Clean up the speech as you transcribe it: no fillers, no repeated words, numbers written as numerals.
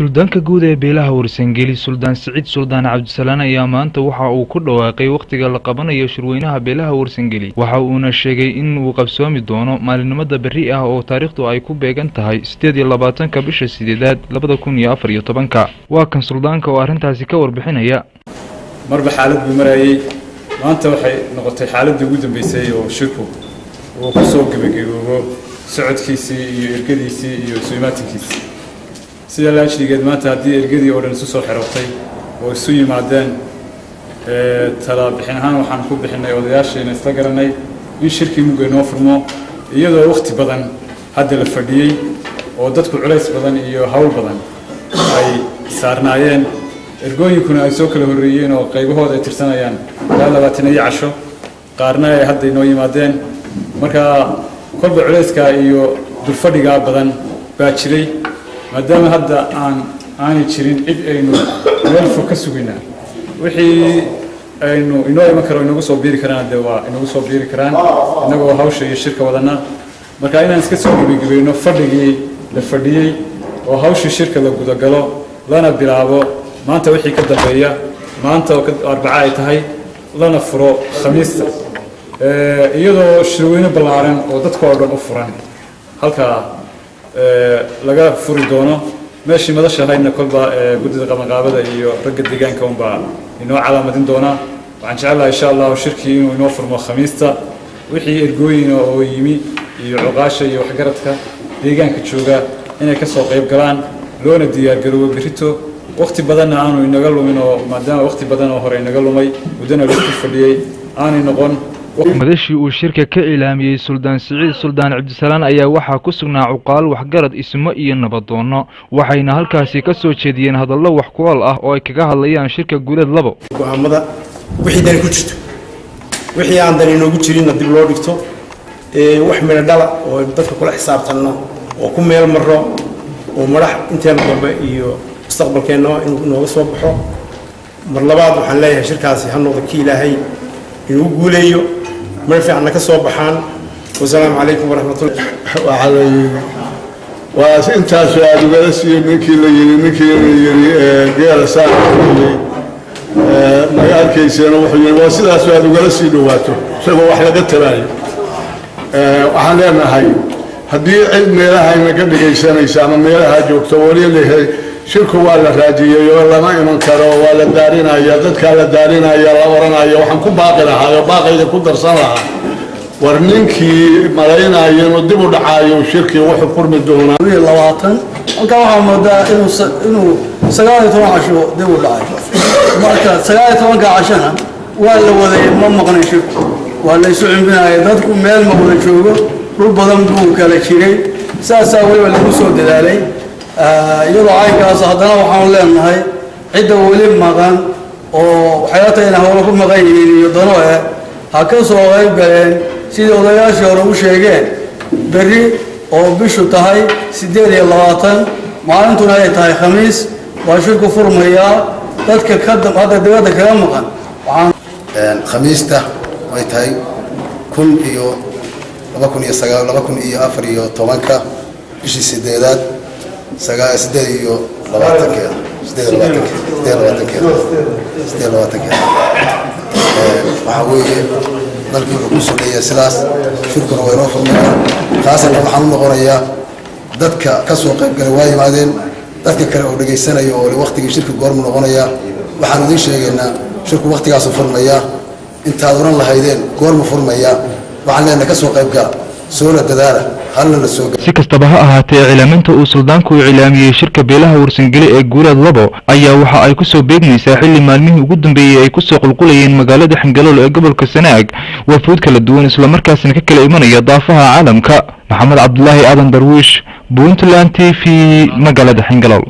suldaanka guud ee beelaha warsangeli suldaan Siciid suldaan Cabdisalaan ayaa maanta waxa uu ku dhawaaqay waqtiga la qabanayo shirweynaha beelaha warsangeli waxa uuna sheegay in uu qabsoomi doono maalinimada berri ah oo taariikhdu ay ku beegan tahay 28 bisha 8 2014 waa kan suldaanka oo arintaasi ka warbixinaya marba xaalad uu marayay maanta waxay noqotay xaaladii ugu dambeysay oo shirku uu ku soo gabagaboobo socodkiisii iyo ergadiisii iyo suumaadkiisii sida la sheegay maanta hadii ergadii oo dhan soo xirtay oo isu yimaadeen tala bixin ahaan waxaan ku bixinay odayaasheena isla garanay in shirkii mugay noo furmo iyadoo waqti badan hadda la fadhiyay oo dadku culays badan iyo hawl badan ay saarnaayeen ergooyinkuna ay soo kala horeeyeen oo qaybahooda ay tirsanayaan 20 casho qaarna ay hadda inoo yimaadeen marka kolba culayska iyo dulfadhiga badan baa jiray maadaama hadda aan jirin cid aynu meel fog ka suginaa wixii aynu inoo iman karo inagu soo biiri karaan waa inagu soo biiri karaan inagoo hawsha iyo shirka wadana marka inaan iska soo gabagabeyno fadhigii la fadhiyay oo hawsha shirka la guda galo lana bilaabo maanta wixii ka dambeeya maanta oo Arbaca ay tahay lana furo Khamiista iyadoo shirweyne ballaaran oo dadka oo dhan u furan halka laga furi doono meeshii madasha hayna kolba gudida qabanqaabada iyo ragga deegaanka baa inoo calaamadin doona waxaan jecelahay insha Allah shirkii inuu inoo furmo Khamiista wixii ergooyin oo yimi iyo cuqaasha iyo waxgaradka deegaanka jooga inay ka soo qayb galaan loona diyaar garoobo berito waqti badan aanu inaga lumin oo maadaama waqti badan oo hore inaga lumay wadana la fadhiyay aanay noqon madashii uu shirka ka ilaamiyay suldaan Siciid suldaan Cabdisalaan ayaa waxa ku sugnaa cuqaal waxgarad ismo iyo nabadoono waxayna halkaasi ka soo jeediyeen hadallo wax ku ool ah oo ay kaga hadlayaan shirka guuleed labo go'aamada wixii dan ku jirto wixii aan dan inoogu jirin dib loo dhigto wax meel dhala oo dadka kula xisaabtanno oo ku meel maro oo madax intaan dambe iyo mustaqbalkeena inuu soo baxo mar labaad waxaan leeyahay shirkaasi ha noqdo kii Ilaahay inuu guuleeyo marfii aan ka soo baxaan wassalaamu calaykum waraxmatullaahi wa calaykum waa intaas aad uga sii ninkii la yiri geela saacadii magaalkiisana wuxuu yiri waa sidaas aad uga sii dhawaato sabab wax laga tabaayo waxaan leenahay haddii cid meelaha inaga dhigaysanaysa ama meelaha joogto wali leeyahay shirku waa la raadiyay oo lama iman karo waa la daarinaya dadka la daarinaya la waranaya waxaan ku baaqi lahaa baaqayda ku darsan lahaa war ninkii maleynaya inuu dib u dhacayo shirkii wuxuu furmi doonaa 20 halka waxa moodaa inuu 19 casho dib u dhacayo marka 19 cashana waa la waday ma maqnay shirku waa la isu cimbinaya dadku meel ma wada joogo dhul badan buu kala jiray saasa waliba lagu soo dadaalay iyadoo aynkaas haddana waxaan leenahay cidda wali maqan oo waxyaatayna hawlo ku maqan yihiin iyo dano ha ka soo qayb galeen sidii odayaashii hore u sheegeen berri oo bishu tahay 28 maalintuna ay tahay Khamiis waa shirku furmaya dadka ka hadda dibadda kaga maqan waxaan Khamiista way tahay 2014 bishii 8 سجاد يو لواتك وحوي نلقي رسولية سلاس شكر ويروف المكان خاصة محمد غوريا ذاتك كسوق جرواي بعدين ذاتك كانوا رجع سنة يو لوقت شركة قرم غوريا وحنودي شيء شركة وقت جالس فرمية انت هذول الله هيدين قرم فرمية وعلينا كسوق جا سورة دارة si kastaba ha ahaatee cilaaminta uu suldaanku ilaamiyay shirka beelaha warsangeli ee guuleed labo ayaa waxa ay ku soo beegmaysaa xilli maalmihii ugu dambeeyay ay ku soo qulqulayeen magaalada Xingalool ee gobolka Sanaag wafuud kala duwan isla markaasna ka kala imanaya daafaha caalamka Maxamed Cabdullaahi Aadan Darwiish Puntland TV magaalada Xingalool